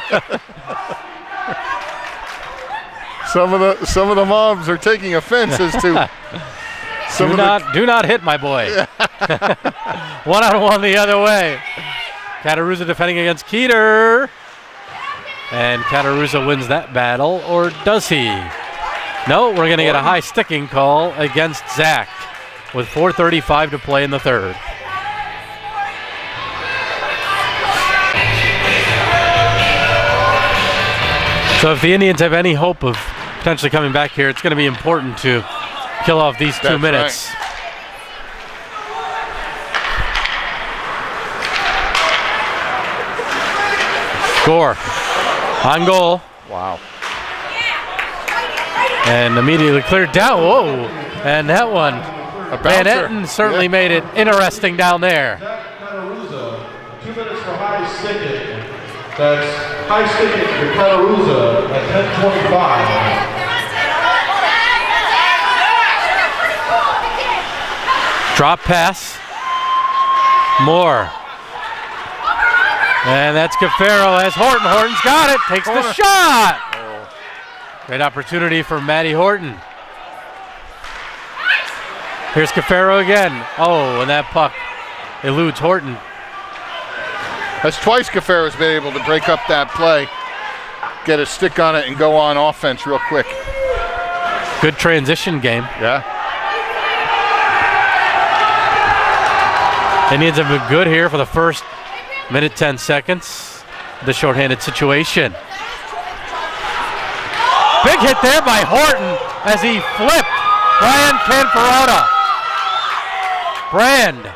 Some of the moms are taking offense as to do not hit my boy. 1-on-1 the other way. Cataruzza defending against Keeter. And Cataruzza wins that battle, or does he? No, we're going to get a high sticking call against Zach with 4:35 to play in the third. So if the Indians have any hope of potentially coming back here, it's going to be important to kill off these 2 minutes. Right. Gore on goal. Wow. And immediately cleared down. Whoa. And that one, Van Etten certainly made it interesting down there. 2 minutes for high sticking. That's high sticking to Cataruza at 10:25. Drop pass. Moore. And that's Cafaro as Horton. Horton's got it. Takes the shot. Great opportunity for Matty Horton. Here's Cafaro again. Oh, and that puck eludes Horton. That's twice Cafaro's been able to break up that play, get a stick on it, and go on offense real quick. Good transition game. Yeah. Indians have been good here for the first minute 10 seconds. The shorthanded situation. Big hit there by Horton as he flipped Brian Canferota. Brand.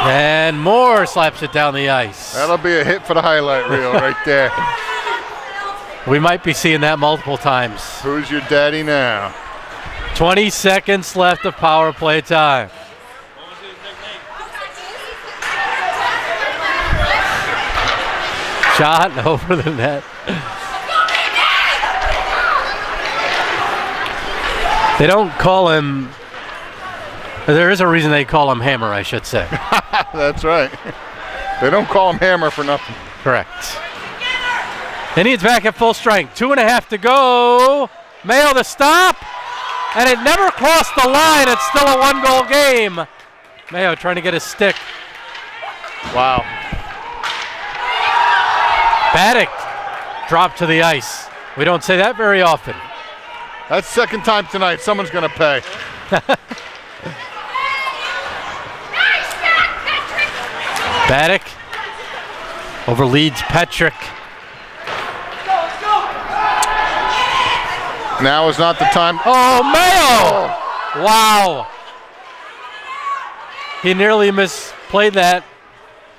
And Moore slaps it down the ice. That'll be a hit for the highlight reel right there. We might be seeing that multiple times. Who's your daddy now? 20 seconds left of power play time. Shot over the net. They don't call him, there is a reason they call him Hammer, I should say. That's right. They don't call him Hammer for nothing. Correct. Indians back at full strength. 2.5 to go. Mayo the stop. And it never crossed the line. It's still a 1-goal game. Mayo trying to get his stick. Wow. Paddock dropped to the ice. We don't say that very often. That's second time tonight. Someone's going to pay. Paddock overleads Petrick. Now is not the time. Oh, Mayo! Wow. He nearly misplayed that.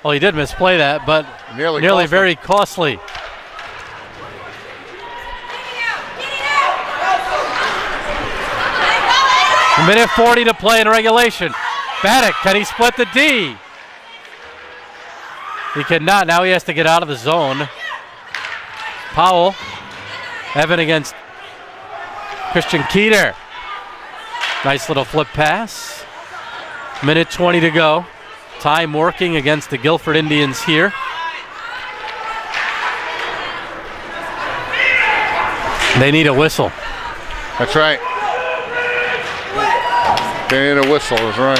Well, he did misplay that, but nearly very costly. A minute 40 to play in regulation. Paddock, can he split the D? He cannot. Now he has to get out of the zone. Powell. Evan against Christian Keeter. Nice little flip pass. Minute 20 to go. Time working against the Guilford Indians here. They need a whistle. That's right. They need a whistle, that's right.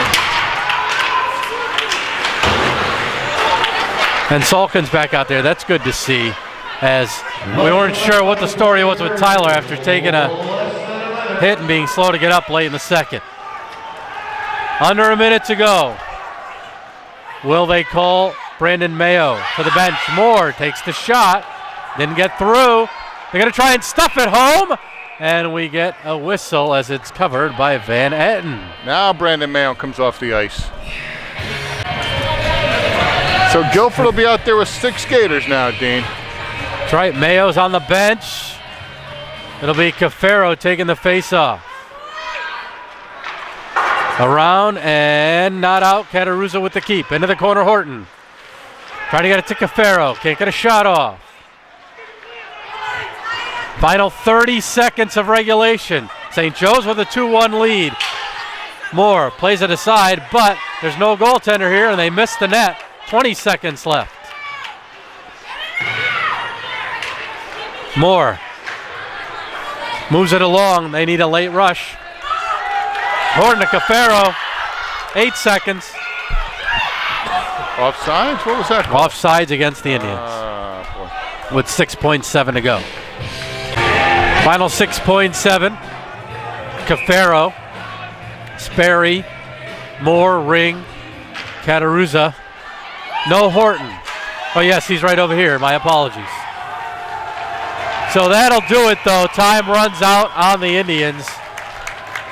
And Salkin's back out there. That's good to see, as we weren't sure what the story was with Tyler after taking a hit and being slow to get up late in the second. Under a minute to go. Will they call Brandon Mayo to the bench? Moore takes the shot. Didn't get through. They're going to try and stuff it home. And we get a whistle as it's covered by Van Etten. Now Brandon Mayo comes off the ice. So Guilford will be out there with 6 skaters now, Dean. That's right. Mayo's on the bench. It'll be Cafaro taking the face-off. Around and not out. Cataruza with the keep. Into the corner, Horton. Trying to get it to Cafaro. Can't get a shot off. Final 30 seconds of regulation. St. Joe's with a 2-1 lead. Moore plays it aside, but there's no goaltender here, and they missed the net. 20 seconds left. Moore moves it along. They need a late rush. Horton to Cafaro. 8 seconds. Offsides? What was that? Offsides against the Indians. With 6.7 to go. Final 6.7. Cafaro, Sperry, Moore, Ring, Cataruza. No Horton. Oh, yes, he's right over here. My apologies. So that'll do it, though. Time runs out on the Indians.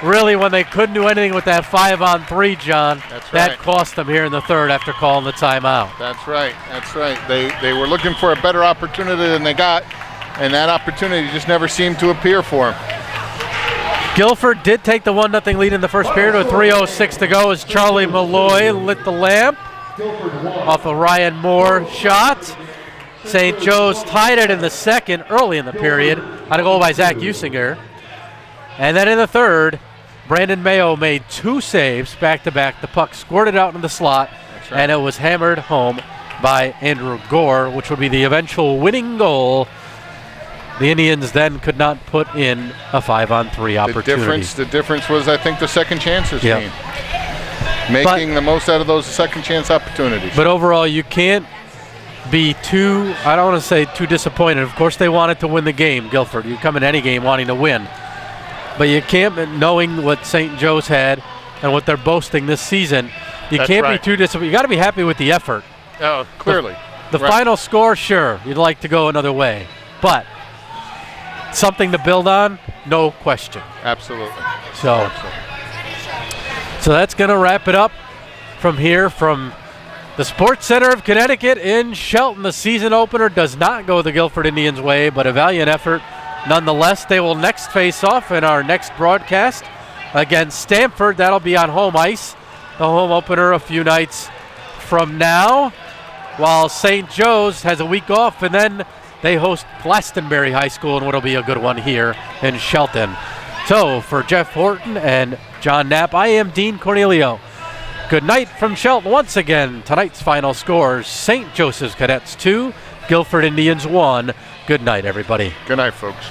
Really, when they couldn't do anything with that 5-on-3, John, that cost them here in the third after calling the timeout. That's right. That's right. They were looking for a better opportunity than they got, and that opportunity just never seemed to appear for them. Guilford did take the 1-0 lead in the first period with 3:06 to go as Charlie Malloy lit the lamp off a Ryan Moore shot. St. Joe's tied it in the second early in the period on a goal by Zach Usinger. And then in the third, Brandon Mayo made 2 saves back-to-back. The puck squirted out in the slot, and it was hammered home by Andrew Gore, which would be the eventual winning goal. The Indians then could not put in a 5-on-3 opportunity. The difference was, I think, the second chances team. Making the most out of those second chance opportunities. But overall, you can't be too, I don't want to say too disappointed. Of course, they wanted to win the game, Guilford. You come in any game wanting to win. But you can't, knowing what St. Joe's had and what they're boasting this season, you can't be too disappointed. You got to be happy with the effort. Oh, clearly. The final score, sure, you'd like to go another way. But something to build on, no question. Absolutely. So that's going to wrap it up from here from the Sports Center of Connecticut in Shelton. The season opener does not go the Guilford Indians' way, but a valiant effort nonetheless. They will next face off in our next broadcast against Stamford. That'll be on home ice, the home opener a few nights from now, while St. Joe's has a week off, and then they host Glastonbury High School in what'll be a good one here in Shelton. So for Jeff Horton and John Knapp, I am Dean Cornelio. Good night from Shelton once again. Tonight's final scores: St. Joseph's Cadets 2, Guilford Indians 1. Good night, everybody. Good night, folks.